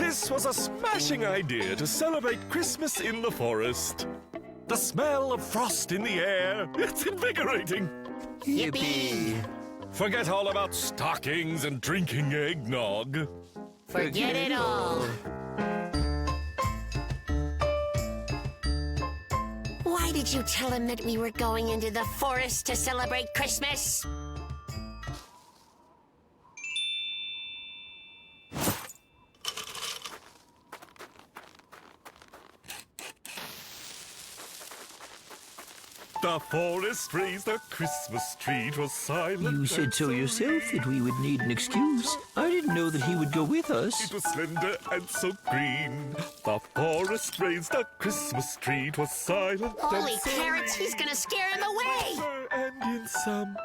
This was a smashing idea to celebrate Christmas in the forest. The smell of frost in the air, it's invigorating. Yippee! Forget all about stockings and drinking eggnog. Forget it all. Why did you tell him that we were going into the forest to celebrate Christmas? The forest raised a Christmas tree, 'twas silent. You said so yourself that we would need an excuse. I didn't know that he would go with us. It was slender and so green. The forest raised a Christmas tree, 'twas silent. Holy and so carrots, he's gonna scare him away! And in some...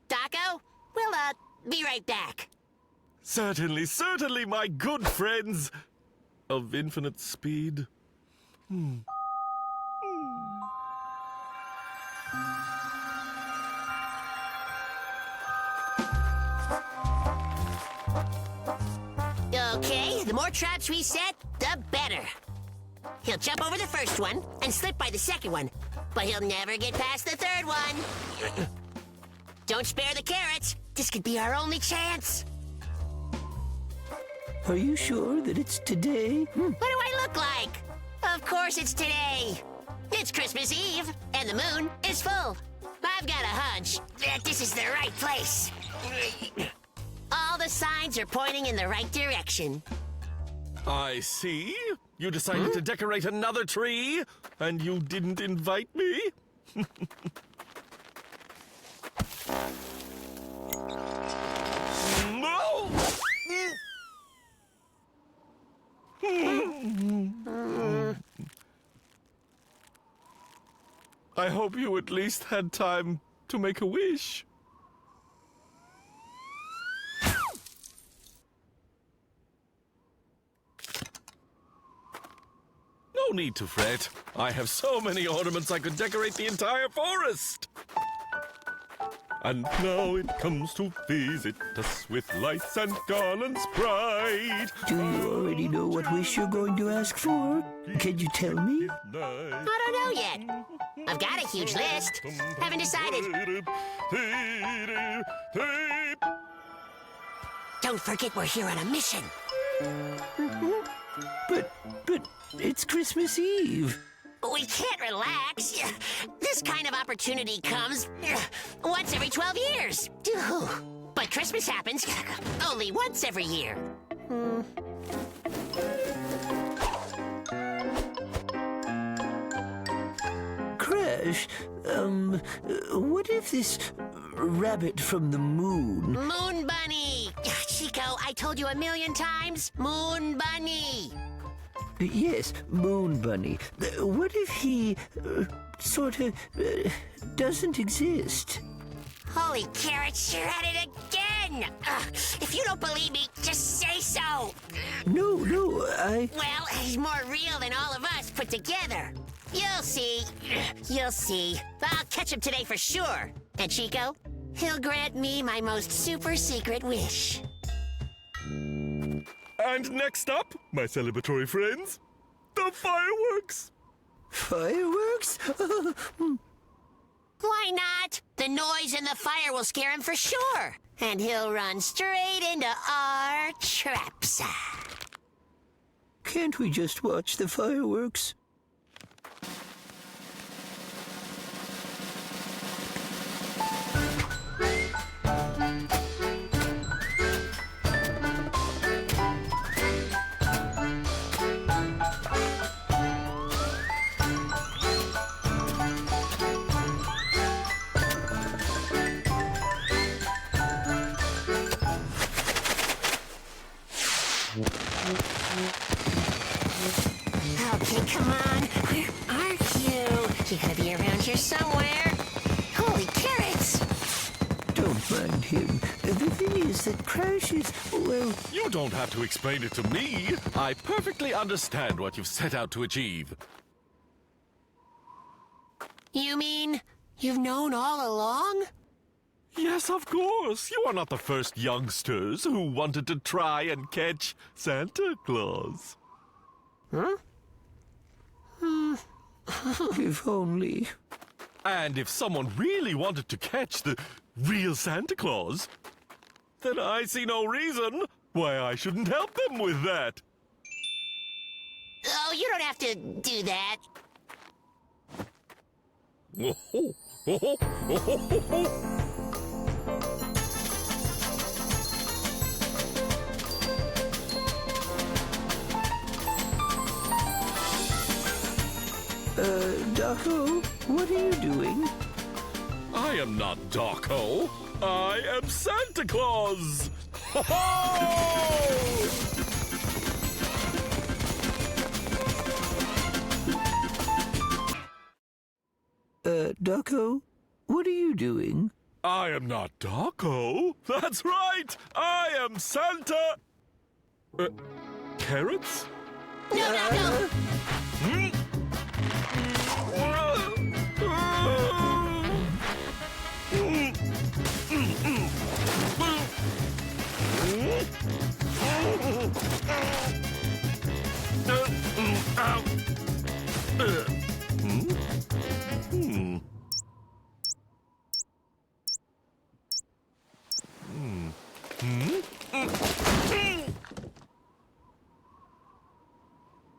Daco, we'll, be right back. Certainly, certainly, my good friends of infinite speed. Okay, the more traps we set, the better. He'll jump over the first one and slip by the second one, but he'll never get past the third one. Don't spare the carrots. This could be our only chance. Are you sure that it's today? What do I look like? Of course it's today. It's Christmas Eve, and the moon is full. I've got a hunch that this is the right place. All the signs are pointing in the right direction. I see. You decided to decorate another tree, and you didn't invite me? No! I hope you at least had time to make a wish. No need to fret. I have so many ornaments I could decorate the entire forest. And now it comes to visit us with lights and garlands bright. Do you already know what wish you're going to ask for? Can you tell me? I don't know yet. I've got a huge list. Haven't decided. Don't forget we're here on a mission. But it's Christmas Eve. We can't relax. This kind of opportunity comes once every 12 years. But Christmas happens only once every year. Crash, what if this rabbit from the moon... Moon Bunny! Chico, I told you 1,000,000 times. Moon Bunny! Yes, Moon Bunny. What if he, doesn't exist? Holy carrots, you're at it again! If you don't believe me, just say so! No, Well, he's more real than all of us put together. You'll see. You'll see. I'll catch him today for sure. And Chico, he'll grant me my most super secret wish. And next up, my celebratory friends, the fireworks. Fireworks? Why not? The noise and the fire will scare him for sure. And he'll run straight into our traps. Can't we just watch the fireworks? Okay, come on. Where are you? You gotta be around here somewhere. Holy carrots! Don't mind him. The thing is that Crash is, well... You don't have to explain it to me. I perfectly understand what you've set out to achieve. You mean you've known all along? Yes, of course. You are not the first youngsters who wanted to try and catch Santa Claus. Huh? If only. And if someone really wanted to catch the real Santa Claus, then I see no reason why I shouldn't help them with that. Oh, you don't have to do that. Ducko, what are you doing? I am not Darko. I am Santa Claus. Ho ho! Ducko, what are you doing? I am not Darko. That's right. I am Santa. Carrots? No.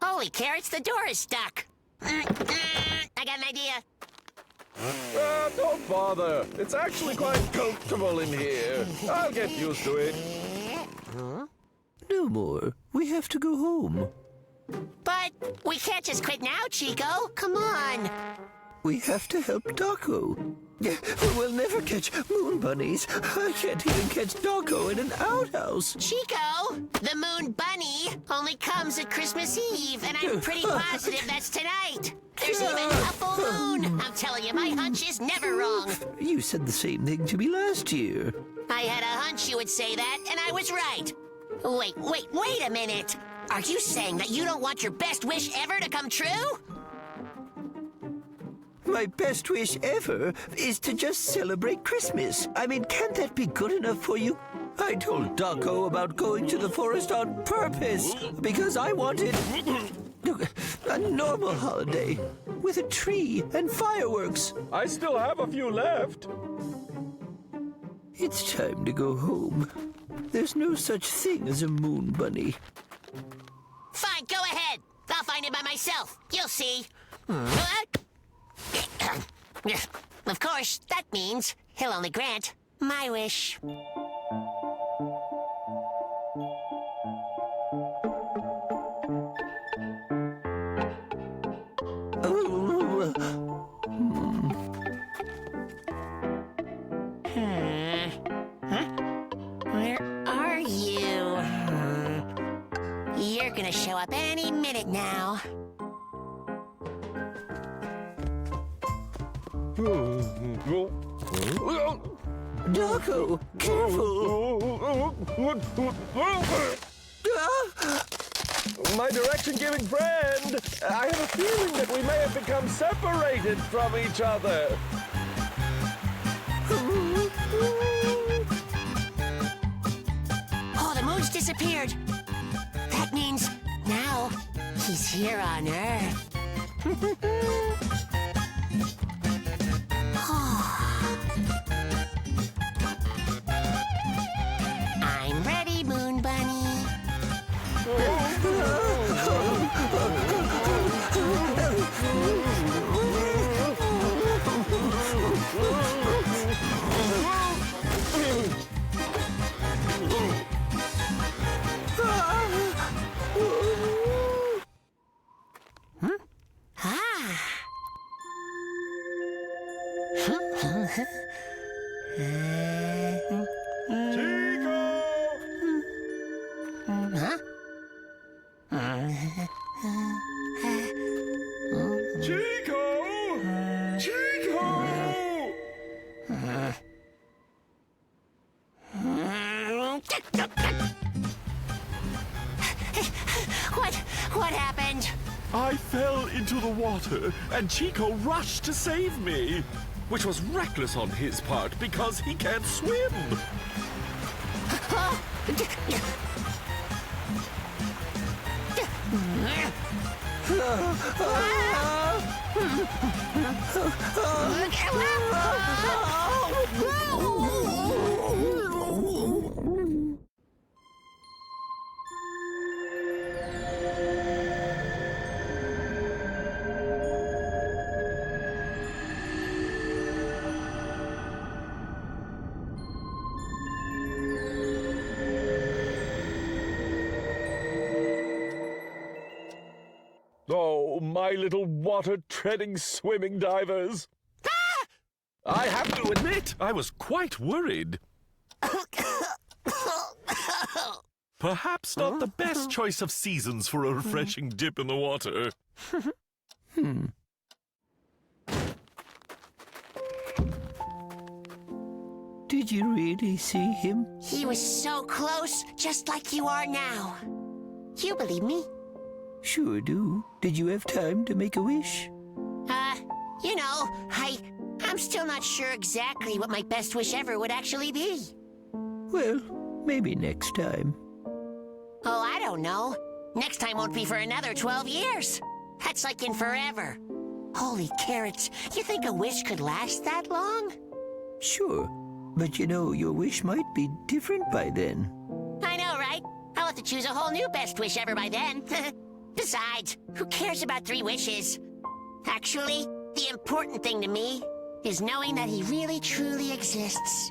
Holy carrots, the door is stuck. I got an idea. Don't bother. It's actually quite comfortable in here. I'll get used to it. No more. We have to go home. But we can't just quit now, Chico. Come on. We have to help Ducko. We'll never catch moon bunnies. I can't even catch Ducko in an outhouse. Chico, the moon bunny only comes at Christmas Eve, and I'm pretty positive that's tonight. There's even a full moon. I'm telling you, my hunch is never wrong. You said the same thing to me last year. I had a hunch you would say that, and I was right. Wait a minute. Are you saying that you don't want your best wish ever to come true? My best wish ever is to just celebrate Christmas. I mean, can't that be good enough for you? I told Ducko about going to the forest on purpose because I wanted a normal holiday with a tree and fireworks. I still have a few left. It's time to go home. There's no such thing as a moon bunny. Fine, go ahead. I'll find it by myself. You'll see. Of course, that means he'll only grant my wish. Where are you? You're gonna show up any minute now. Ducko, careful! My direction-giving friend! I have a feeling that we may have become separated from each other. Oh, the moon's disappeared. That means now he's here on Earth. I'm ready, Moon Bunny. What happened? I fell into the water, and Chico rushed to save me. which was reckless on his part because he can't swim. Oh, my little water-treading swimming divers. I have to admit, I was quite worried. Perhaps not the best choice of seasons for a refreshing dip in the water. Did you really see him? He was so close, just like you are now. You believe me? Sure do. Did you have time to make a wish? You know, I'm still not sure exactly what my best wish ever would actually be. Well, maybe next time. Oh, I don't know. Next time won't be for another 12 years. That's like in forever. Holy carrots, you think a wish could last that long? Sure, but you know, your wish might be different by then. I know, right? I'll have to choose a whole new best wish ever by then. Besides, who cares about 3 wishes? Actually, the important thing to me is knowing that he really truly exists.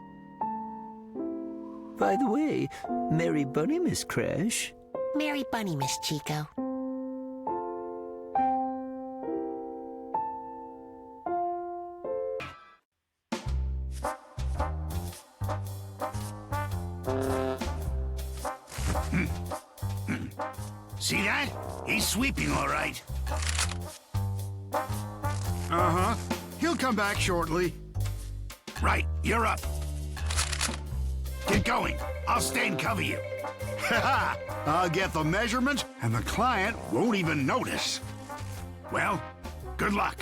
By the way, Merry Bunny, Miss Crash. Merry Bunny, Miss Chico. See that? He's sweeping all right. Uh-huh. He'll come back shortly. Right, you're up. Get going. I'll stay and cover you. Ha-ha! I'll get the measurements, and the client won't even notice. Well, good luck.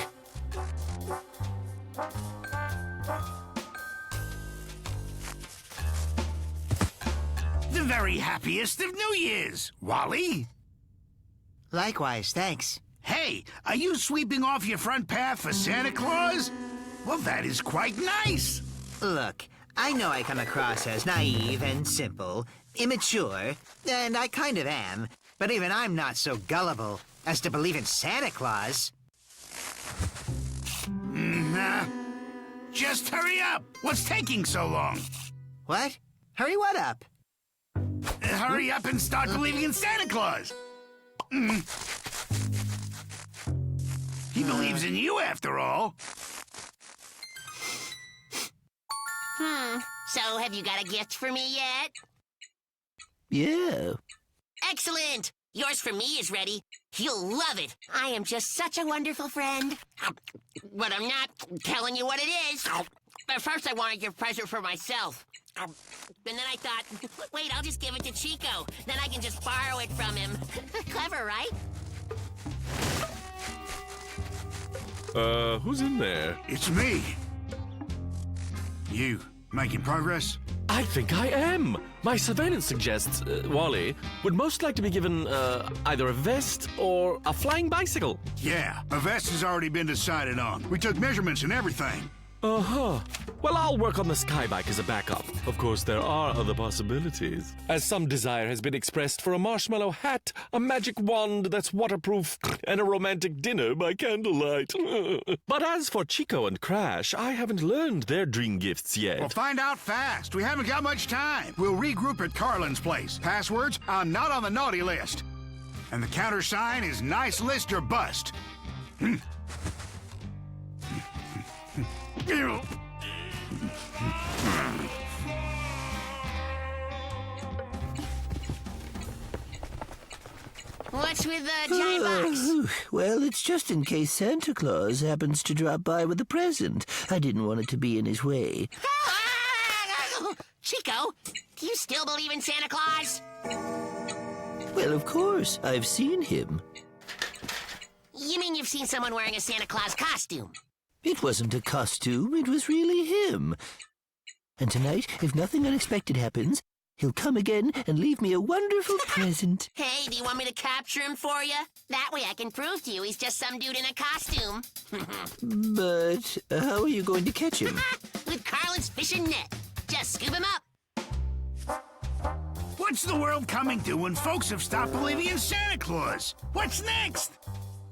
The very happiest of New Year's, Wally. Likewise, thanks. Hey, are you sweeping off your front path for Santa Claus? Well, that is quite nice. Look, I know I come across as naive and simple, immature, and I kind of am, but even I'm not so gullible as to believe in Santa Claus. Just hurry up. What's taking so long? What? Hurry what up? Hurry up and start believing in Santa Claus. He believes in you, after all. So have you got a gift for me yet? Yeah. Excellent! Yours for me is ready. You'll love it. I am just such a wonderful friend. But I'm not telling you what it is. But first I want to give a present for myself. And then I thought, wait, I'll just give it to Chico. Then I can just borrow it from him. Clever, right? Who's in there? It's me. You making progress? I think I am. My surveillance suggests Wally would most like to be given either a vest or a flying bicycle. Yeah, a vest has already been decided on. We took measurements and everything. Uh-huh. Well, I'll work on the skybike as a backup. Of course, there are other possibilities. As some desire has been expressed for a marshmallow hat, a magic wand that's waterproof, and a romantic dinner by candlelight. But as for Chico and Crash, I haven't learned their dream gifts yet. We'll find out fast. We haven't got much time. We'll regroup at Carlin's place. Passwords, I'm not on the naughty list. And the countersign is nice list or bust. What's with the giant box? Well, it's just in case Santa Claus happens to drop by with a present. I didn't want it to be in his way. Chico, do you still believe in Santa Claus? Well, of course. I've seen him. You mean you've seen someone wearing a Santa Claus costume? It wasn't a costume, it was really him. And tonight, if nothing unexpected happens, he'll come again and leave me a wonderful present. Hey, do you want me to capture him for you? That way I can prove to you he's just some dude in a costume. But how are you going to catch him? With Carlin's fishing net. Just scoop him up. What's the world coming to when folks have stopped believing in Santa Claus? What's next?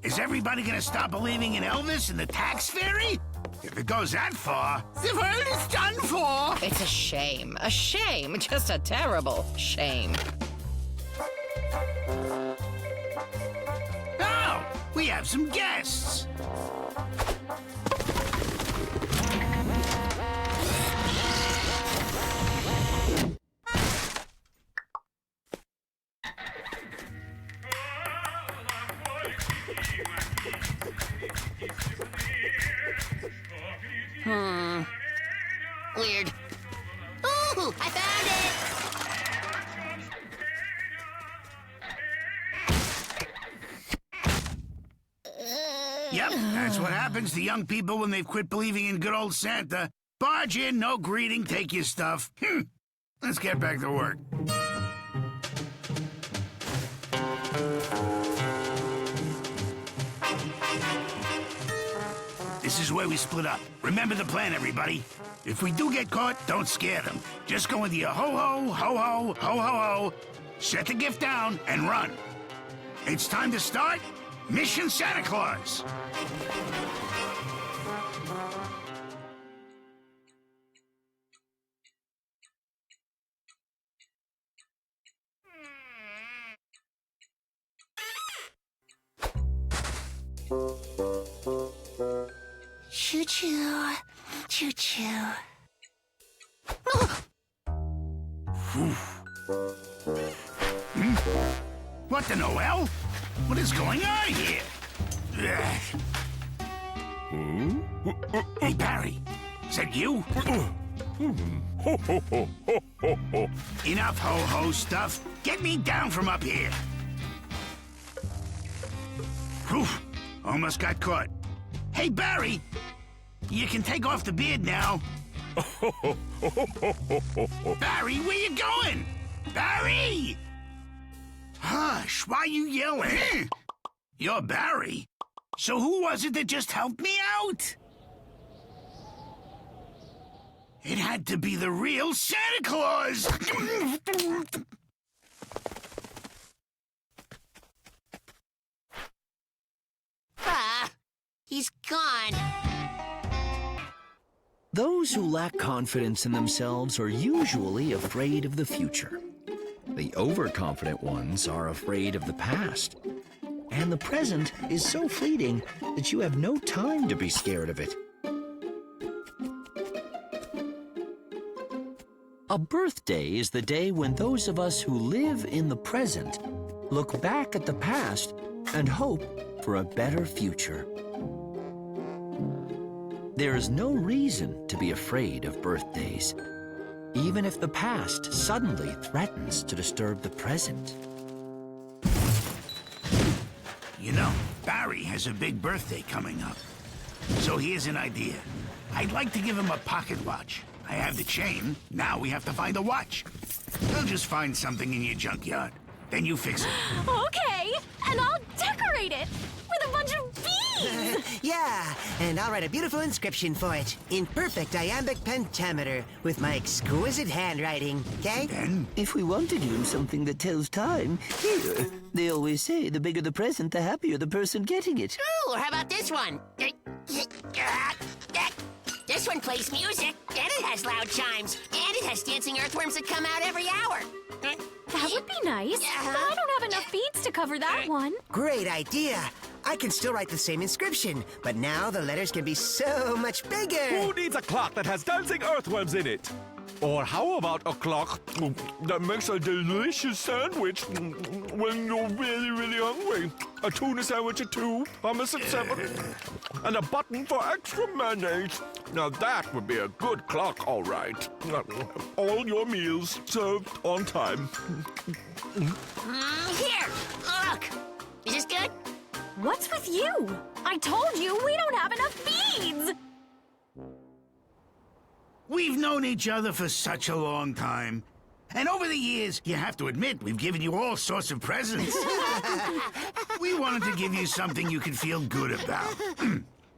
Is everybody gonna stop believing in Elvis and the tax fairy? If it goes that far, the world is done for. It's a shame. A shame. Just a terrible shame. Oh, we have some guests. Weird. Ooh, I found it! Yep, that's what happens to young people when they've quit believing in good old Santa. Barge in, no greeting, take your stuff. Let's get back to work. This is where we split up. Remember the plan, everybody. If we do get caught, don't scare them. Just go into your ho-ho, ho-ho, ho-ho-ho, set the gift down, and run. It's time to start Mission Santa Claus. Choo-choo. Choo-choo. What the Noel? What is going on here? Hey, Barry. Is that you? Enough ho-ho stuff. Get me down from up here. Whew. Almost got caught. Hey, Barry. You can take off the beard now. Barry, where you going? Barry! Hush, why are you yelling? You're Barry. So who was it that just helped me out? It had to be the real Santa Claus! He's gone. Those who lack confidence in themselves are usually afraid of the future. The overconfident ones are afraid of the past. And the present is so fleeting that you have no time to be scared of it. A birthday is the day when those of us who live in the present look back at the past and hope for a better future. There is no reason to be afraid of birthdays, even if the past suddenly threatens to disturb the present. You know, Barry has a big birthday coming up. So here's an idea. I'd like to give him a pocket watch. I have the chain. Now we have to find a watch. I'll just find something in your junkyard. Then you fix it. Okay, and I'll decorate it with a bunch of beads. Yeah, and I'll write a beautiful inscription for it in perfect iambic pentameter with my exquisite handwriting, okay? Then? If we want to give him something that tells time, here. They always say the bigger the present, the happier the person getting it. Ooh, or how about this one? This one plays music, and it has loud chimes, and it has dancing earthworms that come out every hour. That would be nice, but I don't have enough beads to cover that one. Great idea. I can still write the same inscription, but now the letters can be so much bigger. Who needs a clock that has dancing earthworms in it? Or how about a clock that makes a delicious sandwich when you're really, really hungry? A tuna sandwich at 2, hummus at 7, and a button for extra mayonnaise. Now that would be a good clock, all right. All your meals served on time. Here, look. Is this good? What's with you? I told you we don't have enough beads! We've known each other for such a long time. And over the years, you have to admit, we've given you all sorts of presents. We wanted to give you something you could feel good about.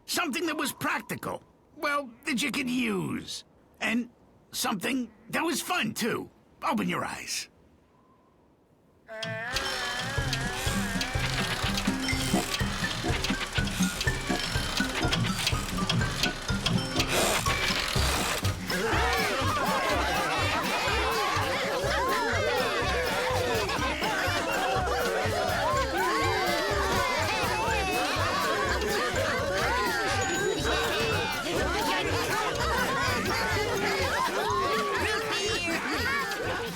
Something that was practical. Well, that you could use. And something that was fun, too. Open your eyes.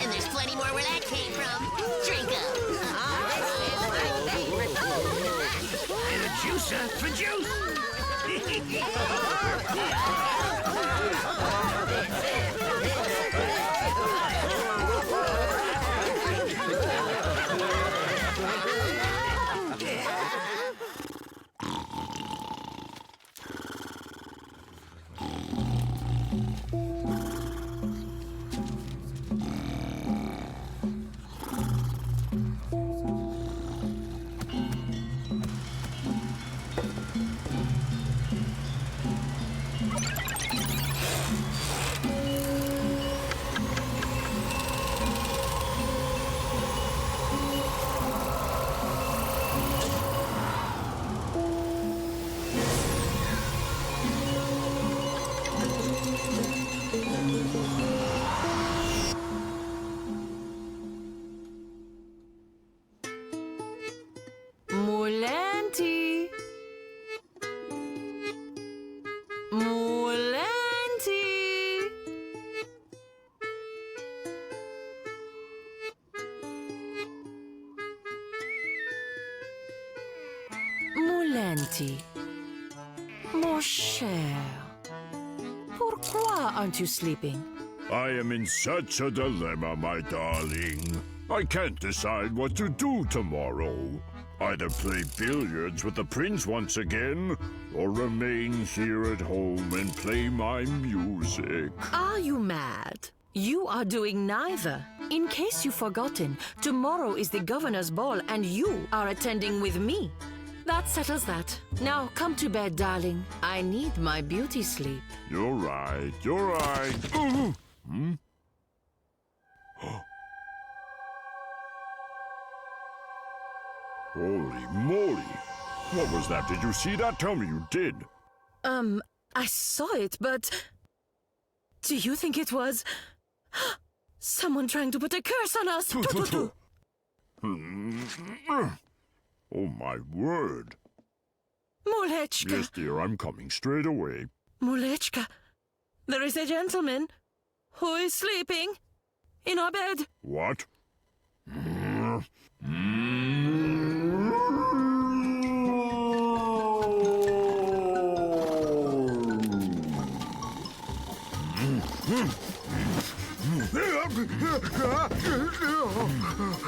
And there's plenty more where that came from. Drink up. And a juicer for juice. Mulanti. Mulanti. Mulanti. Mon cher. Pourquoi aren't you sleeping? I am in such a dilemma, my darling. I can't decide what to do tomorrow. Either play billiards with the prince once again, or remain here at home and play my music. Are you mad? You are doing neither. In case you've forgotten, tomorrow is the governor's ball and you are attending with me. That settles that. Now come to bed, darling. I need my beauty sleep. You're right, you're right. Hmm? Holy moly! What was that? Did you see that? Tell me you did. I saw it, but... Do you think it was... someone trying to put a curse on us? Oh, my word. Mulechka! Yes, dear, I'm coming straight away. Mulechka, there is a gentleman who is sleeping in our bed. What?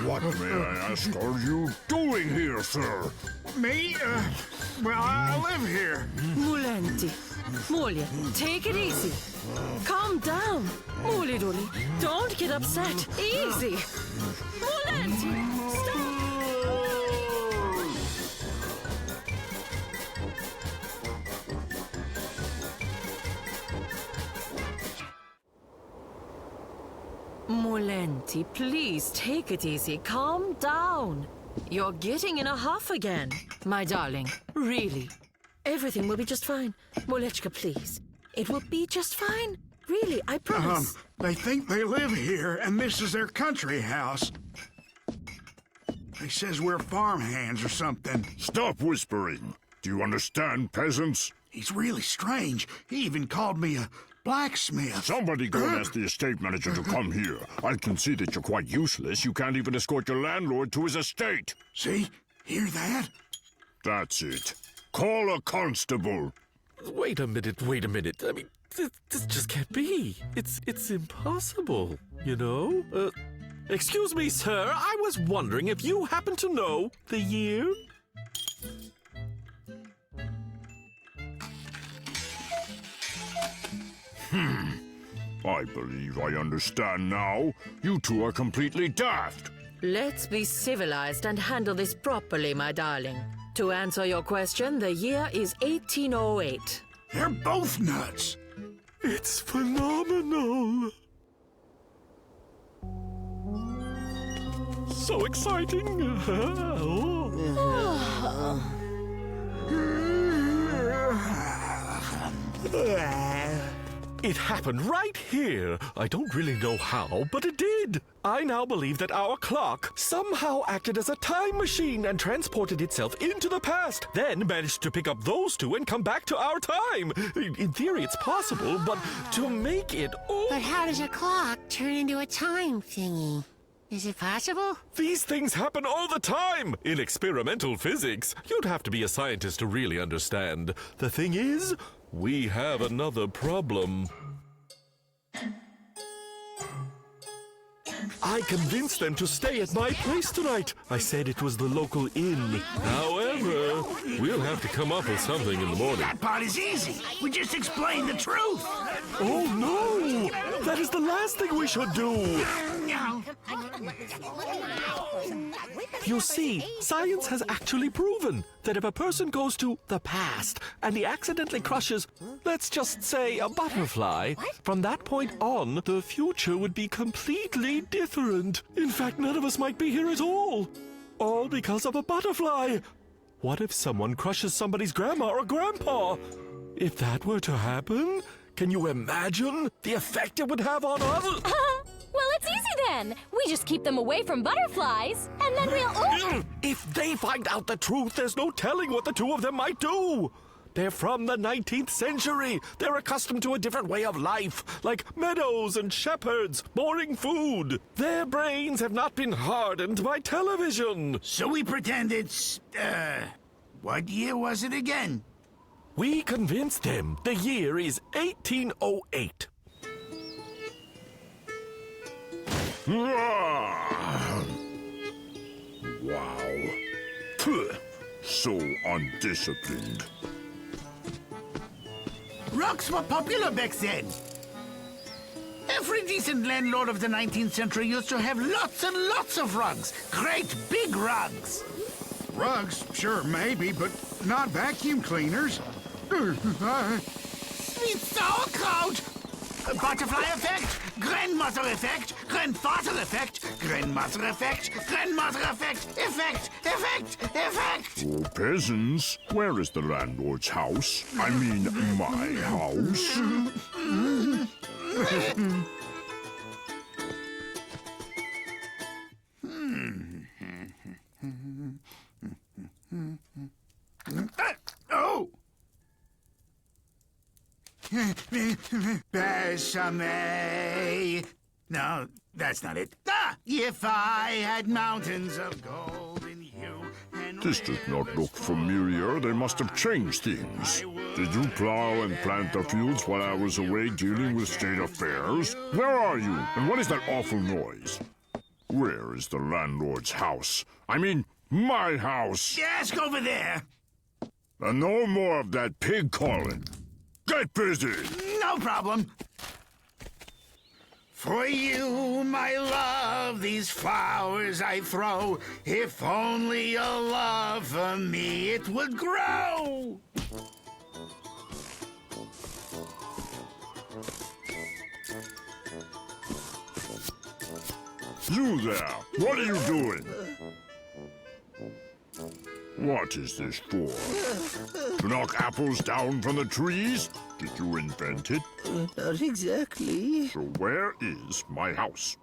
What, may I ask, are you doing here, sir? Me? Well, I live here. Mulanti, Mulya, take it easy. Calm down. Muli Duli, don't get upset. Easy. Mulanti, stop. Mulanti, please take it easy. Calm down. You're getting in a huff again. My darling, really. Everything will be just fine. Mulechka, please. It will be just fine. Really, I promise. They think they live here, and this is their country house. They says we're farmhands or something. Stop whispering. Do you understand, peasants? He's really strange. He even called me a blacksmith. Somebody go and ask the estate manager to come here. I can see that you're quite useless. You can't even escort your landlord to his estate. See? Hear that? That's it. Call a constable. Wait a minute. I mean, this just can't be. It's impossible, you know? Excuse me, sir. I was wondering if you happen to know the year? I believe I understand now. You two are completely daft. Let's be civilized and handle this properly, my darling. To answer your question, the year is 1808. They're both nuts. It's phenomenal. So exciting. It happened right here. I don't really know how, but it did. I now believe that our clock somehow acted as a time machine and transported itself into the past, then managed to pick up those two and come back to our time. In theory, it's possible, but to make it all... But how does a clock turn into a time thingy? Is it possible? These things happen all the time! In experimental physics, you'd have to be a scientist to really understand. The thing is, we have another problem. I convinced them to stay at my place tonight. I said it was the local inn. However, we'll have to come up with something in the morning. That part is easy. We just explained the truth. Oh no! That is the last thing we should do! You see, science has actually proven that if a person goes to the past and he accidentally crushes, let's just say, a butterfly, from that point on, the future would be completely different. In fact, none of us might be here at all. All because of a butterfly. What if someone crushes somebody's grandma or grandpa? If that were to happen, can you imagine the effect it would have on us? Well, it's easy then. We just keep them away from butterflies, and then we'll... If they find out the truth, there's no telling what the two of them might do. They're from the 19th century. They're accustomed to a different way of life, like meadows and shepherds, boring food. Their brains have not been hardened by television. So we pretend it's, what year was it again? We convinced them the year is 1808. Wow. Puh. So undisciplined. Rugs were popular back then. Every decent landlord of the 19th century used to have lots and lots of rugs. Great big rugs. Rugs, sure, maybe, but not vacuum cleaners. Sweet sauerkraut! Butterfly effect, grandmother effect, grandfather effect, grandmother effect, grandmother effect, effect! Oh, peasants, where is the landlord's house? I mean, my house. Oh! Besame. No, that's not it. Ah! If I had mountains of golden hue and This does not look familiar. They must have changed things. Did you plow and plant the fields while I was away dealing with state affairs? Where are you? And what is that awful noise? Where is the landlord's house? I mean, my house. ask over there. And no more of that pig calling. Get busy! No problem. For you, my love, these flowers I throw. If only your love for me it would grow. You there! What are you doing? What is this for? To knock apples down from the trees? Did you invent it? Not exactly. So where is my house?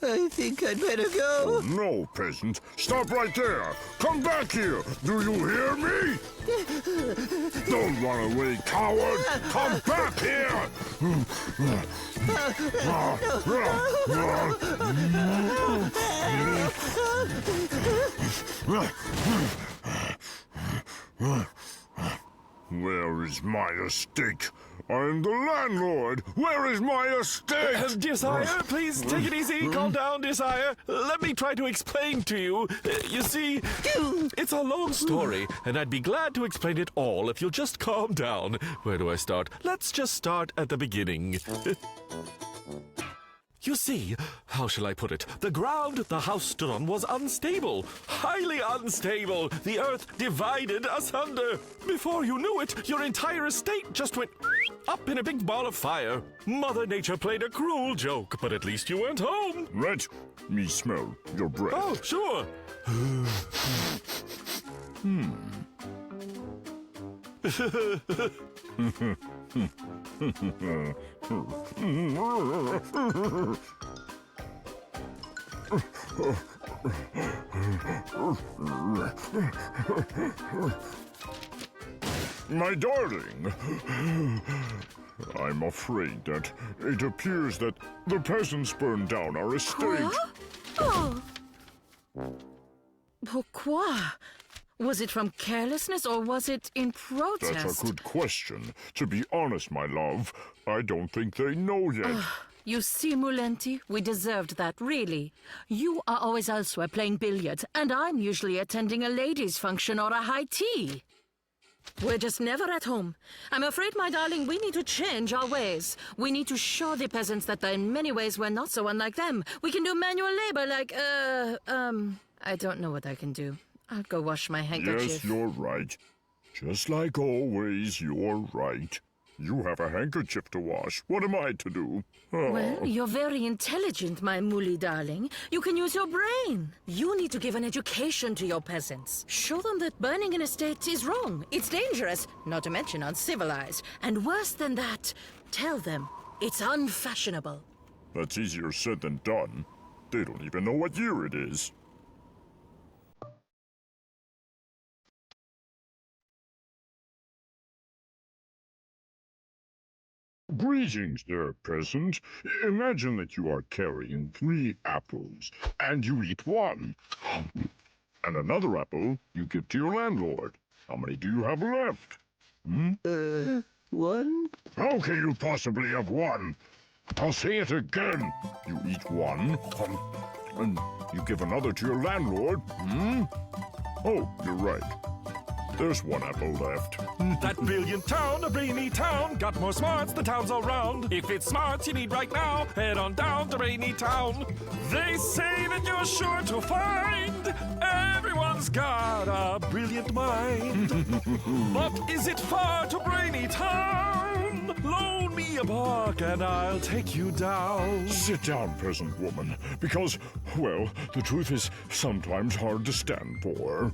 I think I'd better go. Oh, no, peasant. Stop right there. Come back here. Do you hear me? Don't run away, coward. Come back here. Where is my estate? I'm the landlord. Where is my estate? Dear sire, please take it easy. Calm down, dear sire. Let me try to explain to you. You see, it's a long story, and I'd be glad to explain it all if you'll just calm down. Where do I start? Let's just start at the beginning. You see, how shall I put it? The ground the house stood on was unstable, highly unstable. The earth divided asunder. Before you knew it, your entire estate just went up in a big ball of fire. Mother Nature played a cruel joke, but at least you weren't home. Rat, me smell your breath. Oh, sure. My darling, I'm afraid that it appears that the peasants burned down our estate. Oh. Pourquoi? Was it from carelessness or was it in protest? That's a good question. To be honest, my love, I don't think they know yet. You see, Mulenti, we deserved that, really. You are always elsewhere playing billiards, and I'm usually attending a ladies' function or a high tea. We're just never at home. I'm afraid, my darling, we need to change our ways. We need to show the peasants that in many ways we're not so unlike them. We can do manual labor like, I don't know what I can do. I'll go wash my handkerchief. Yes, you're right. Just like always, you're right. You have a handkerchief to wash. What am I to do? Oh. Well, you're very intelligent, my Muli darling. You can use your brain. You need to give an education to your peasants. Show them that burning an estate is wrong. It's dangerous, not to mention uncivilized. And worse than that, tell them it's unfashionable. That's easier said than done. They don't even know what year it is. Greetings there, peasant. Imagine that you are carrying 3 apples, and you eat one. And another apple you give to your landlord. How many do you have left? One? How can you possibly have one? I'll say it again. You eat one, and you give another to your landlord. Oh, you're right. There's 1 apple left. That brilliant town, a brainy town, got more smarts than towns all round. If it's smarts you need right now, head on down to Brainy Town. They say that you're sure to find everyone's got a brilliant mind. But is it far to Brainy Town? Loan me a buck and I'll take you down. Sit down, peasant woman, because, well, the truth is sometimes hard to stand for.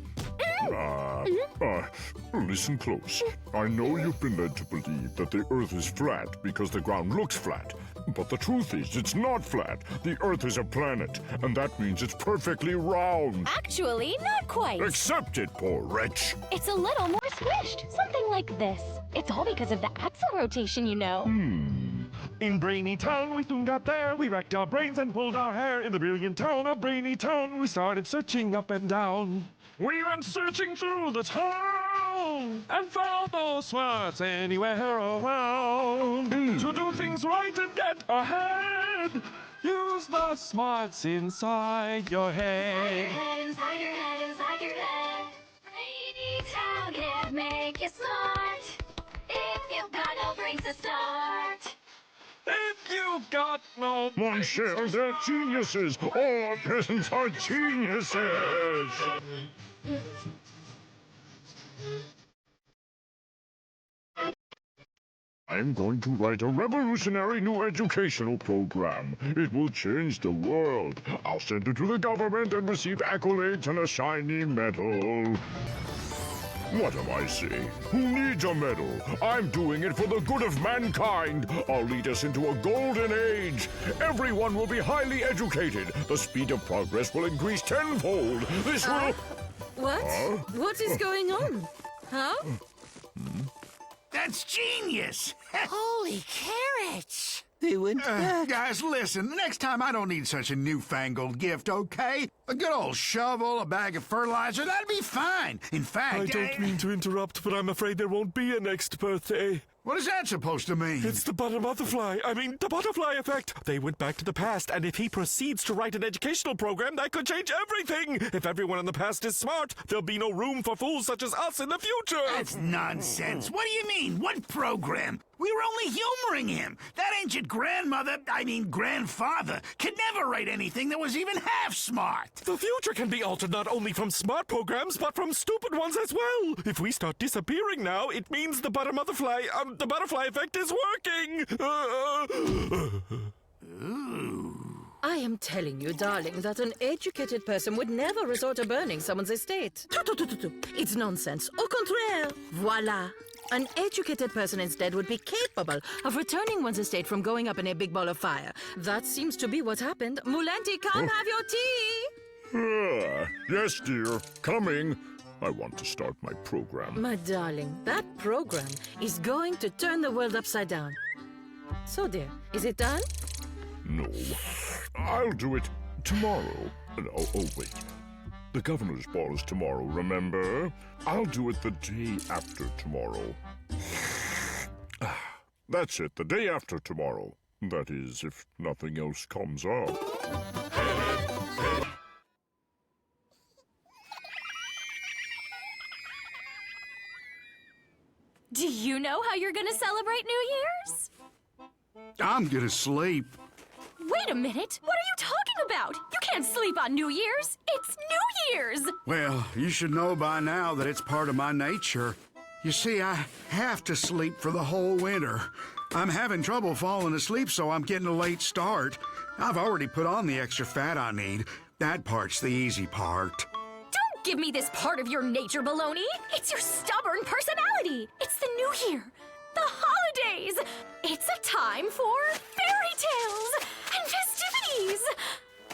Listen close. I know you've been led to believe that the Earth is flat because the ground looks flat. But the truth is, it's not flat. The Earth is a planet, and that means it's perfectly round. Actually, not quite. Accept it, poor wretch. It's a little more squished. Something like this. It's all because of the axle rotation, you know. In Brainy Town, we soon got there. We racked our brains and pulled our hair. In the brilliant town of Brainy Town, we started searching up and down. We went searching through the town and found no smarts anywhere around. To do things right and get ahead, use the smarts inside your head. Inside your head, inside your head. Brainy Town can make you smart. If you've got no brains to start. If you got no... Monsieur, they're geniuses. All peasants are geniuses. I'm going to write a revolutionary new educational program. It will change the world. I'll send it to the government and receive accolades and a shiny medal. What am I saying? Who needs a medal? I'm doing it for the good of mankind. I'll lead us into a golden age. Everyone will be highly educated. The speed of progress will increase tenfold. This will... What? What is going on? Huh? That's genius! Holy carrots! They went back. Guys, listen, next time I don't need such a newfangled gift, okay? A good old shovel, a bag of fertilizer, that'd be fine. In fact, I don't mean to interrupt, but I'm afraid there won't be a next birthday. What is that supposed to mean? It's the the butterfly effect. They went back to the past, and if he proceeds to write an educational program, that could change everything. If everyone in the past is smart, there'll be no room for fools such as us in the future. That's nonsense. What do you mean? What program? We were only humoring him. That ancient grandfather, could never write anything that was even half smart. The future can be altered not only from smart programs, but from stupid ones as well. If we start disappearing now, it means the butterfly effect is working. I am telling you, darling, that an educated person would never resort to burning someone's estate. It's nonsense. Au contraire. Voila. An educated person instead would be capable of returning one's estate from going up in a big ball of fire. That seems to be what happened. Mulanti, come have your tea. Yes, dear. Coming. I want to start my program. My darling, that program is going to turn the world upside down. So, dear, is it done? No. I'll do it tomorrow. Oh, wait. The governor's ball is tomorrow, remember? I'll do it the day after tomorrow. That's it, the day after tomorrow. That is, if nothing else comes up. Do you know how you're gonna celebrate New Year's? I'm gonna sleep. Wait a minute! What are you talking about? You can't sleep on New Year's! It's New Year's! Well, you should know by now that it's part of my nature. You see, I have to sleep for the whole winter. I'm having trouble falling asleep, so I'm getting a late start. I've already put on the extra fat I need. That part's the easy part. Don't give me this part of your nature baloney! It's your stubborn personality! It's the New Year! The holidays! It's a time for fairy tales and festivities!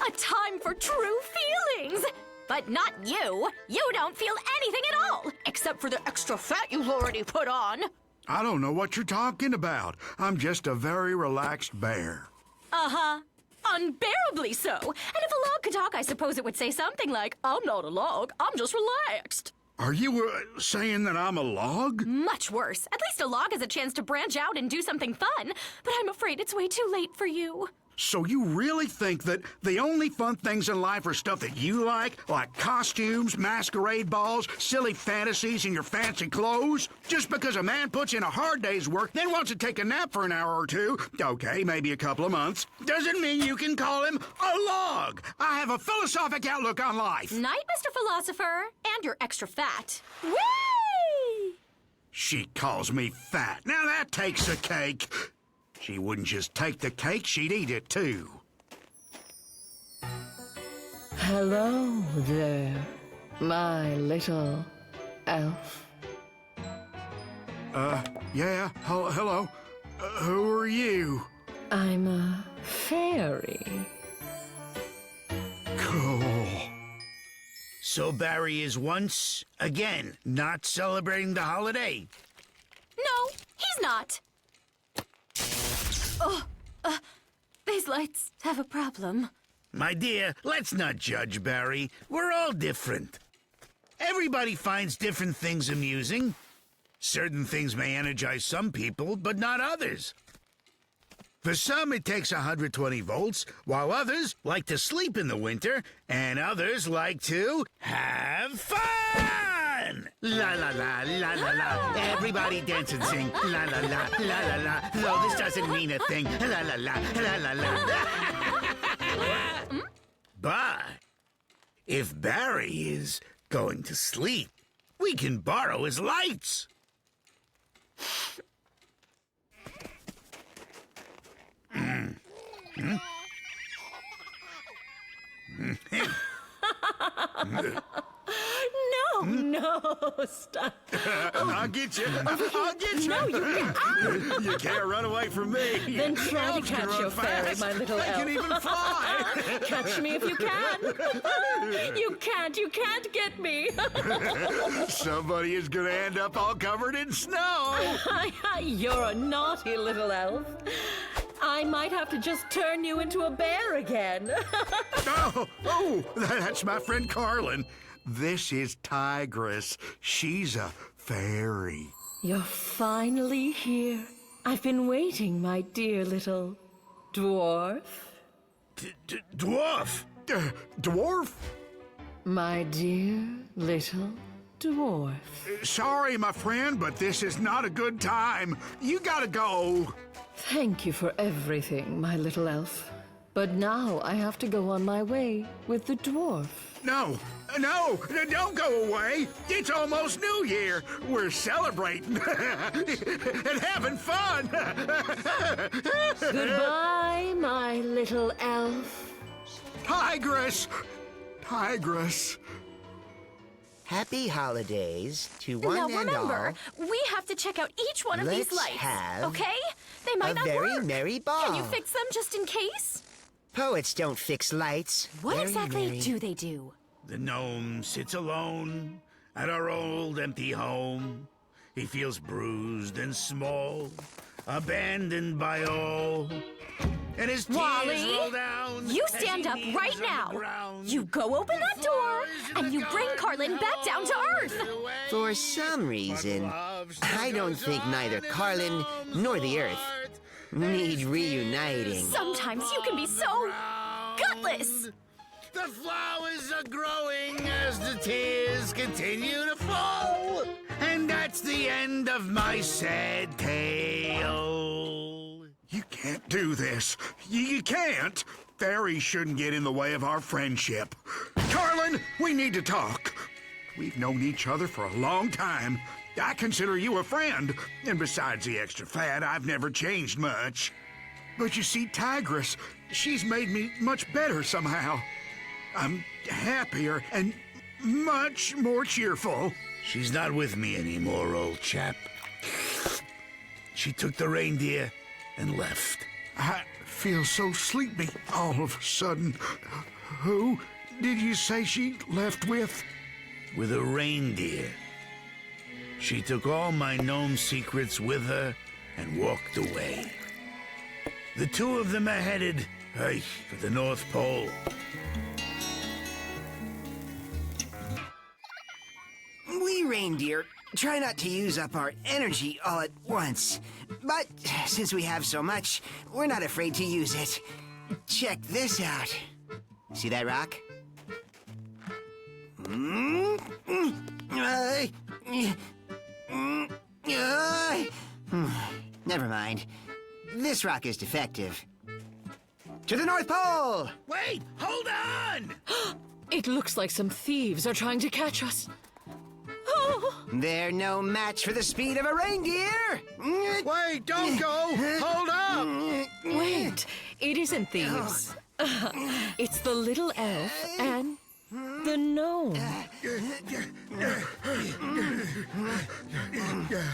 A time for true feelings! But not you! You don't feel anything at all! Except for the extra fat you've already put on! I don't know what you're talking about. I'm just a very relaxed bear. Uh-huh. Unbearably so! And if a log could talk, I suppose it would say something like, I'm not a log, I'm just relaxed. Are you saying that I'm a log? Much worse. At least a log has a chance to branch out and do something fun. But I'm afraid it's way too late for you. So you really think that the only fun things in life are stuff that you like costumes, masquerade balls, silly fantasies, and your fancy clothes? Just because a man puts in a hard day's work, then wants to take a nap for an hour or two, okay, maybe a couple of months, doesn't mean you can call him a log. I have a philosophic outlook on life. Night, Mr. Philosopher. And you're extra fat. Whee! She calls me fat. Now that takes the cake. She wouldn't just take the cake, she'd eat it too. Hello there, my little elf. Yeah, hello. Who are you? I'm a fairy. Cool. So Barry is once again not celebrating the holiday. No, he's not. These lights have a problem. My dear, let's not judge Barry. We're all different. Everybody finds different things amusing. Certain things may energize some people, but not others. For some, it takes 120 volts, while others like to sleep in the winter, and others like to have fun! La la la, la la la. Everybody dance and sing. La la la, la la la. No, this doesn't mean a thing. La la la, la la la. But if Barry is going to sleep, we can borrow his lights. No, stop. I'll get you. I'll get you. No, you can't. You can't run away from me. Then try to Elves can catch run your fairy, fast. my little I elf. can even fly. Catch me if you can. You can't get me. Somebody is going to end up all covered in snow. You're a naughty little elf. I might have to just turn you into a bear again. Oh, that's my friend Carlin. This is Tigress. She's a fairy. You're finally here. I've been waiting, my dear little dwarf. Dwarf? Dwarf? My dear little dwarf. Sorry, my friend, but this is not a good time. You gotta go. Thank you for everything, my little elf. But now I have to go on my way with the dwarf. No, don't go away. It's almost New Year. We're celebrating and having fun. Goodbye, my little elf. Tigress. Happy holidays to one Now and remember, all. we have to check out each one of these Let's lights. have Okay? They might a not very work. merry ball. Can you fix them just in case? Poets don't fix lights. What Very exactly merry. do they do? The gnome sits alone at our old empty home. He feels bruised and small, abandoned by all. And his tears Wally, roll down. you as stand he up kneels right on now. the ground. You go open that door, and you bring Carlin back down to Earth. For some reason, I don't think neither Carlin nor the Earth need reuniting. Sometimes you can be so gutless. The flowers are growing as the tears continue to fall. And that's the end of my sad tale. You can't do this. You can't. Fairies shouldn't get in the way of our friendship. Carlin, we need to talk. We've known each other for a long time. I consider you a friend. And besides the extra fat, I've never changed much. But you see, Tigress, she's made me much better somehow. I'm happier and much more cheerful. She's not with me anymore, old chap. She took the reindeer and left. I feel so sleepy all of a sudden. Who did you say she left with? With a reindeer. She took all my gnome secrets with her and walked away. The two of them are headed for the North Pole. We reindeer try not to use up our energy all at once. But since we have so much, we're not afraid to use it. Check this out. See that rock? Never mind. This rock is defective. To the North Pole! Wait! Hold on! It looks like some thieves are trying to catch us. They're no match for the speed of a reindeer! Wait, don't go! Hold up! Wait, it isn't thieves. It's the little elf and the gnome.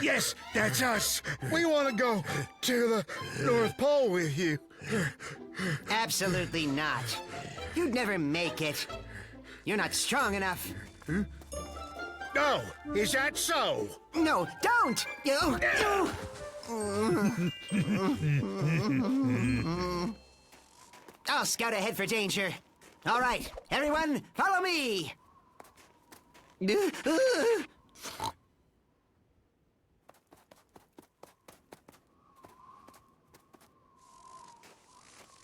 Yes, that's us. We want to go to the North Pole with you. Absolutely not. You'd never make it. You're not strong enough. No, is that so? No, don't! I'll scout ahead for danger. All right, everyone, follow me!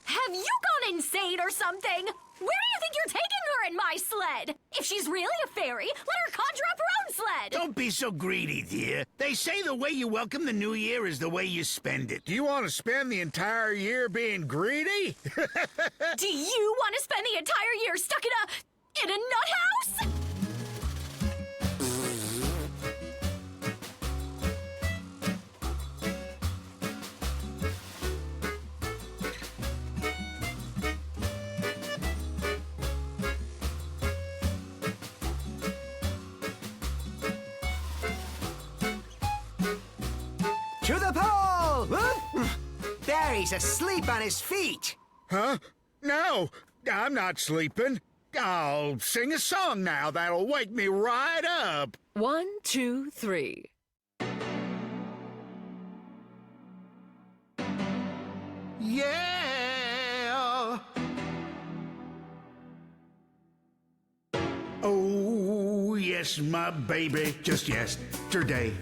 Have you gone insane or something? Where do you think you're taking her in my sled? If she's really a fairy, let her conjure up her own sled! Don't be so greedy, dear. They say the way you welcome the new year is the way you spend it. Do you want to spend the entire year being greedy? Do you want to spend the entire year stuck in a nut house? To the pole! Barry's asleep on his feet. Huh? No, I'm not sleeping. I'll sing a song now that'll wake me right up. 1, 2, 3. Yeah. Oh, yes, my baby, just yesterday.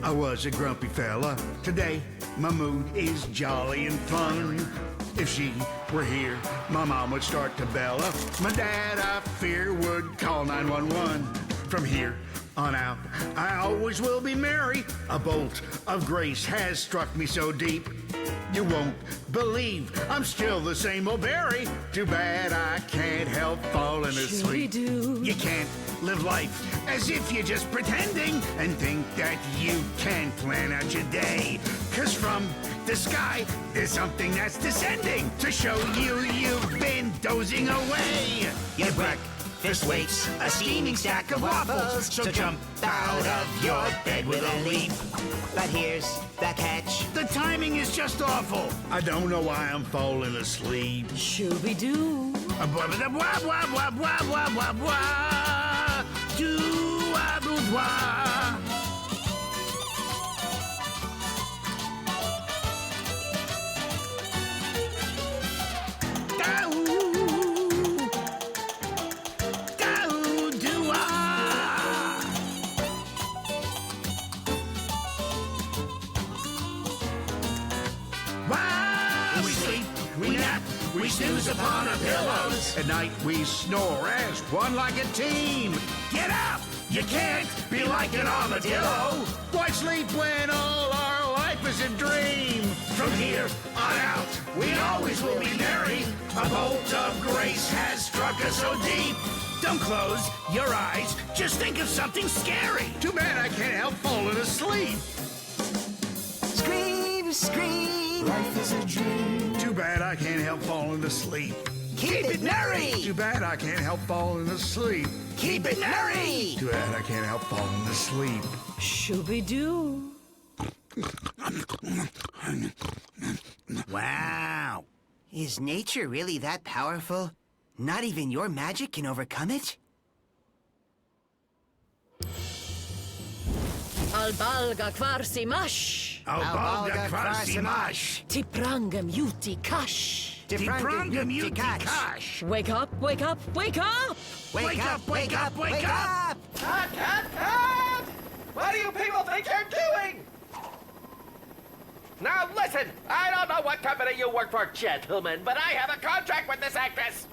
I was a grumpy fella. Today, my mood is jolly and fun. If she were here, my mom would start to bella. My dad, I fear, would call 911. From here on out, I always will be merry. A bolt of grace has struck me so deep. You won't believe I'm still the same old Barry. Too bad I can't help falling asleep. You can't live life as if you're just pretending and think that you can plan out your day. 'Cause from the sky, there's something that's descending to show you've been dozing away. Your breakfast waits, a steaming stack of waffles, so jump out of your bed with a leap. But here's the catch. The timing is just awful. I don't know why I'm falling asleep. Shooby-doo. We sleep, we nap, we snooze upon our pillows. At night we snore as one like a team. Get up! You can't be like an armadillo. Why sleep when all our life is a dream? From here on out, we always will be merry. A bolt of grace has struck us so deep. Don't close your eyes, just think of something scary. Too bad I can't help falling asleep. Scream, scream. Life is a dream. Too bad I can't help falling asleep. Keep it merry. Too bad I can't help falling asleep. Keep it merry. Too bad I can't help falling asleep. Shooby-doo. Wow. Is nature really that powerful? Not even your magic can overcome it? Albalga kvarsi mash. Albalga kvarsimash. Tiprangam yuti kash. Tiprangam utikash. Wake up, wake up, wake up! Wake up, wake up, wake up! Cut, cut, cut! What do you people think you're doing? Now listen, I don't know what company you work for, gentlemen, but I have a contract with this actress.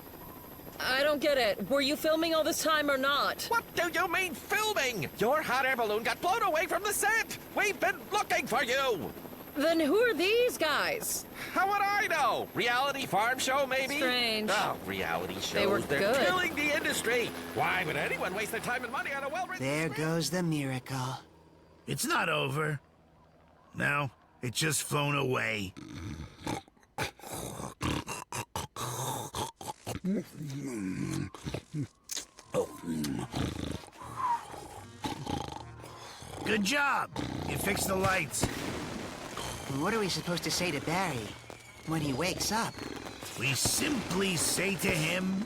I don't get it. Were you filming all this time or not? What do you mean filming? Your hot air balloon got blown away from the set. We've been looking for you. Then who are these guys? How would I know? Reality farm show, maybe? Strange. Oh, reality shows. They were They're good. killing the industry. Why would anyone waste their time and money on a well-written There script? goes the miracle. It's not over. No, it's just flown away. Good job. You fixed the lights. And what are we supposed to say to Barry when he wakes up? We simply say to him,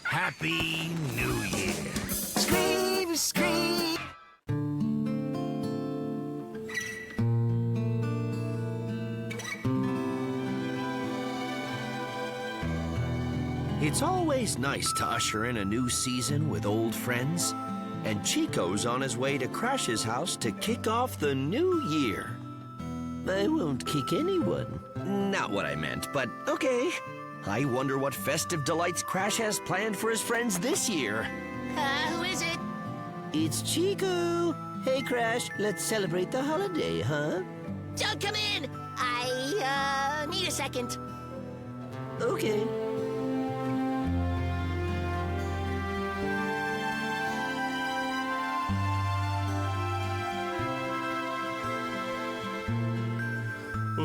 Happy New Year. Scream, scream. It's always nice to usher in a new season with old friends. And Chico's on his way to Crash's house to kick off the new year. I won't kick anyone. Not what I meant, but okay. I wonder what festive delights Crash has planned for his friends this year. Who is it? It's Chico. Hey, Crash, let's celebrate the holiday, huh? Don't come in. I need a second. Okay.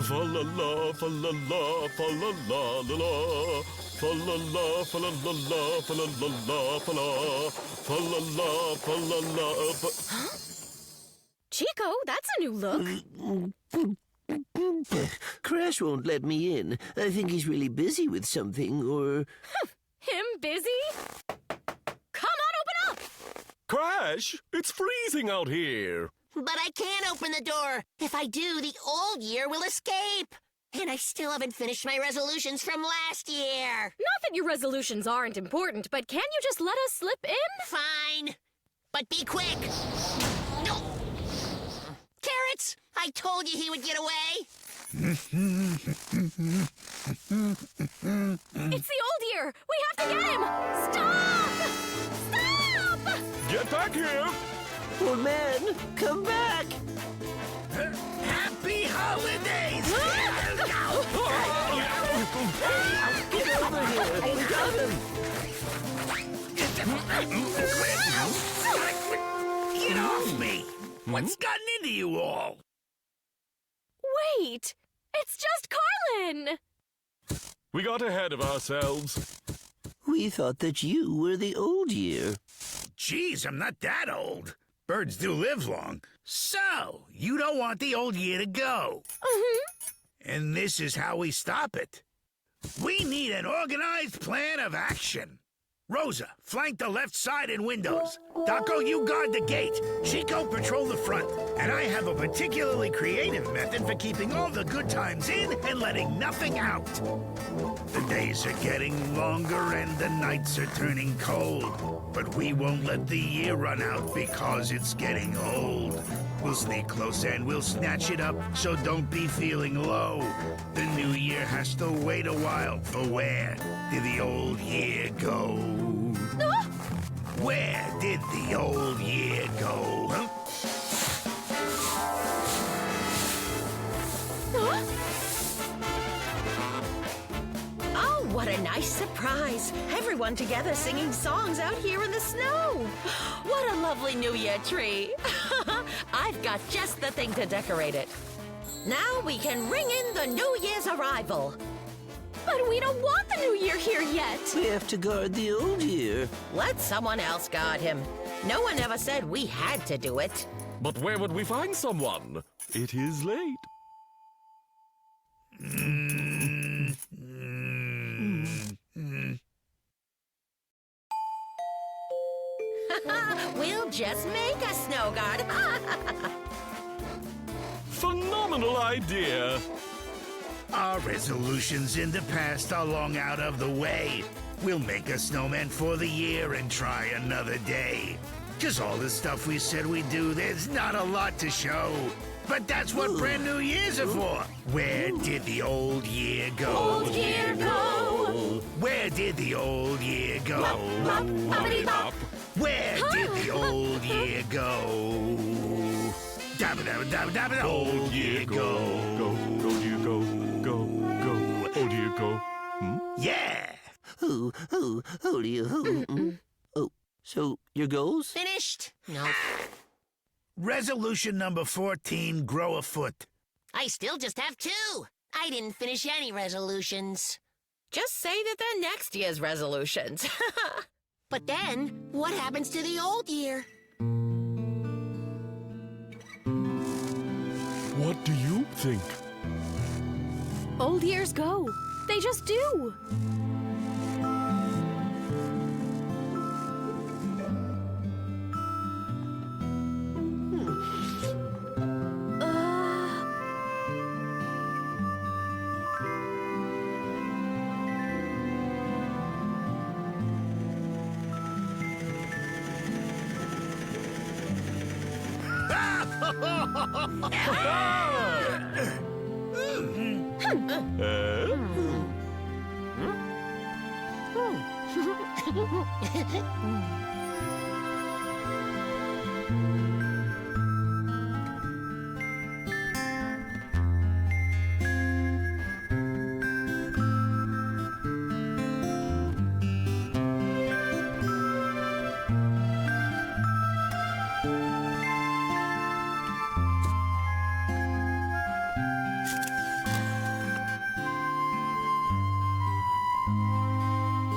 Fa la la, fa la la, fa la la la la. Fa la la, fa la la la, fa la la la, fa la. Fa la la, fa la la, fa... Chico, that's a new look. Crash won't let me in. I think he's really busy with something, or... Him busy? Come on, open up! Crash, it's freezing out here. But I can't open the door. If I do, the old year will escape. And I still haven't finished my resolutions from last year. Not that your resolutions aren't important, but can you just let us slip in? Fine. But be quick. No. I told you he would get away. It's the old year! We have to get him! Stop! Stop! Get back here! Old man, come back! Happy holidays! Get over here! We got him! Get off me! What's gotten into you all? Wait! It's just Carlin! We got ahead of ourselves. We thought that you were the old year. Geez, I'm not that old. Birds do live long. So, you don't want the old year to go. And this is how we stop it. We need an organized plan of action. Rosa, flank the left side and windows. Daco, you guard the gate. Chico, patrol the front. And I have a particularly creative method for keeping all the good times in and letting nothing out. The days are getting longer and the nights are turning cold. But we won't let the year run out because it's getting old. We'll sneak close and we'll snatch it up, so don't be feeling low. The new year has to wait a while, for where did the old year go? Where did the old year go, huh? Oh, what a nice surprise. Everyone together singing songs out here in the snow. What a lovely New Year tree. I've got just the thing to decorate it. Now we can ring in the New Year's arrival. But we don't want the new year here yet! We have to guard the old year. Let someone else guard him. No one ever said we had to do it. But where would we find someone? It is late. We'll just make a snow guard. Phenomenal idea. Our resolutions in the past are long out of the way. We'll make a snowman for the year and try another day. 'Cause all the stuff we said we'd do, there's not a lot to show. But that's what brand new years are for. Where did the old year go? Old year go! Where did the old year go? Boppity-bop! Where did the old year go? Dabba dabba dabba dabba. Old year go. Old year go. Old year go. Yeah. Old year, Oh, so your goals? Finished? No. Resolution number 14, grow a foot. I still just have 2. I didn't finish any resolutions. Just say that they're next year's resolutions. But then, what happens to the old year? What do you think? Old years go. They just do.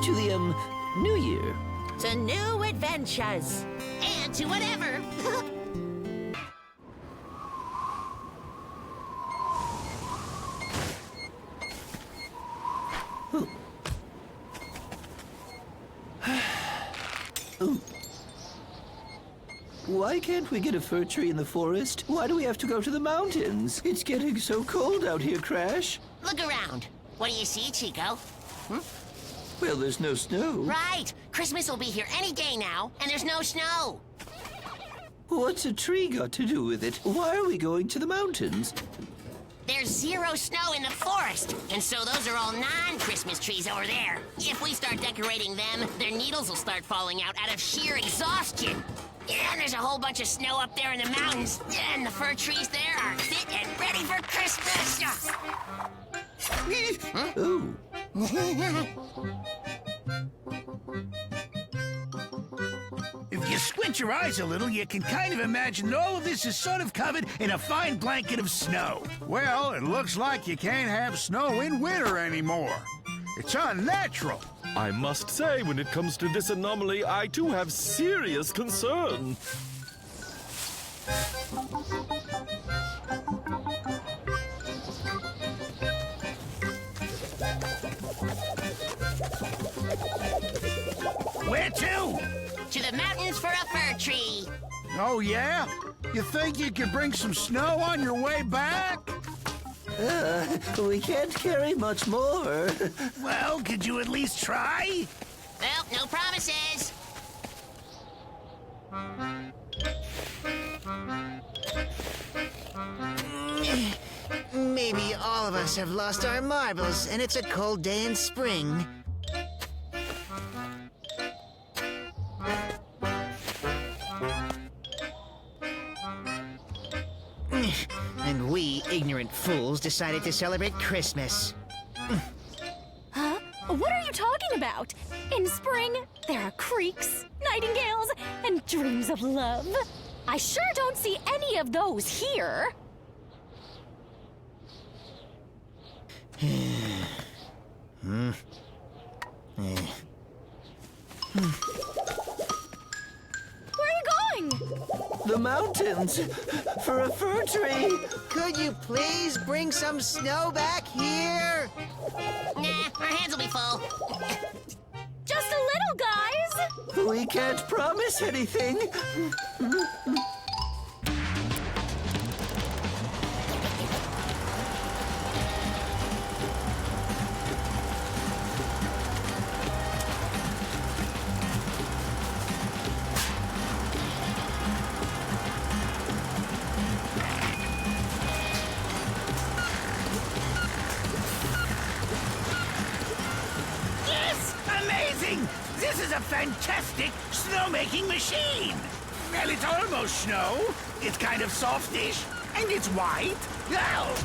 To the, New Year. To new adventures. And to whatever. Why can't we get a fir tree in the forest? Why do we have to go to the mountains? It's getting so cold out here, Crash. Look around. What do you see, Chico? Well, there's no snow. Right. Christmas will be here any day now, and there's no snow. What's a tree got to do with it? Why are we going to the mountains? There's 0 snow in the forest, and so those are all non-Christmas trees over there. If we start decorating them, their needles will start falling out of sheer exhaustion. And there's a whole bunch of snow up there in the mountains, and the fir trees there are fit and ready for Christmas. Ooh. If you squint your eyes a little, you can kind of imagine that all of this is sort of covered in a fine blanket of snow. Well, it looks like you can't have snow in winter anymore. It's unnatural. I must say, when it comes to this anomaly, I too have serious concern. Where to? To the mountains for a fir tree. Oh, yeah? You think you could bring some snow on your way back? We can't carry much more. Well, could you at least try? Well, no promises. Maybe all of us have lost our marbles, and it's a cold day in spring. And we, ignorant fools, decided to celebrate Christmas. Huh? What are you talking about? In spring, there are creeks, nightingales, and dreams of love. I sure don't see any of those here. Where are you going? The mountains for a fir tree. Could you please bring some snow back here? Nah, our hands will be full. Just a little, guys. We can't promise anything. Yes! Amazing! This is a fantastic snowmaking machine! Well, it's almost snow. It's kind of softish, and it's white. Ow!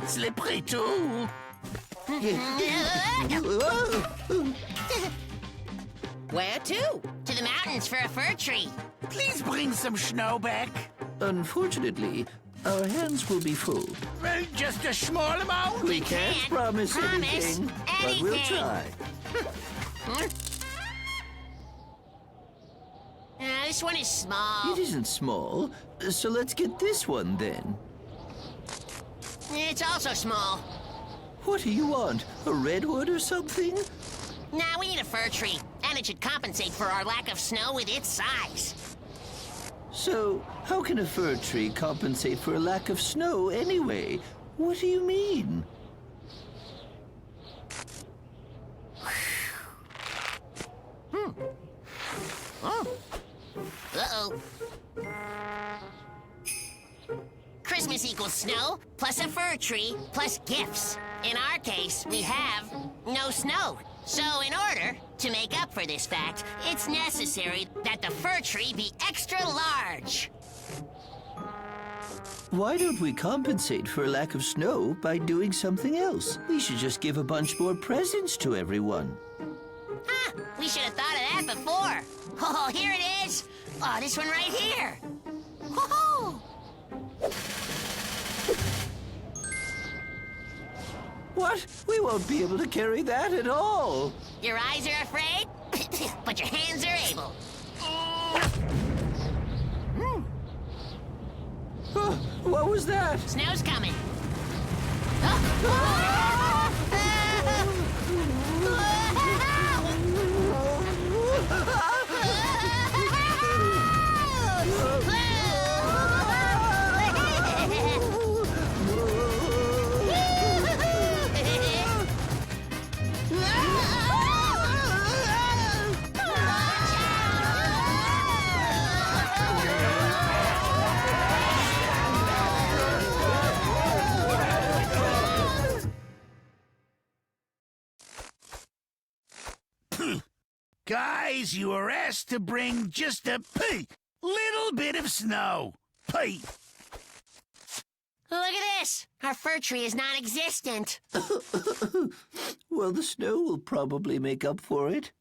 Slippery too. Where to? To the mountains for a fir tree. Please bring some snow back. Unfortunately, our hands will be full. Well, just a small amount. We can't promise promise anything, but we'll anything. try. This one is small. It isn't small, so let's get this one then. It's also small. What do you want? A redwood or something? Nah, we need a fir tree, and it should compensate for our lack of snow with its size. So, how can a fir tree compensate for a lack of snow anyway? What do you mean? Uh-oh. Christmas equals snow, plus a fir tree, plus gifts. In our case, we have no snow. So in order to make up for this fact, it's necessary that the fir tree be extra large. Why don't we compensate for a lack of snow by doing something else? We should just give a bunch more presents to everyone. Ah, we should have thought of that before. Oh, here it is. Oh, this one right here. Woohoo! What? We won't be able to carry that at all. Your eyes are afraid, but your hands are able. What was that? Snow's coming. Guys, you were asked to bring just a little bit of snow. Look at this! Our fir tree is non-existent. Well, the snow will probably make up for it.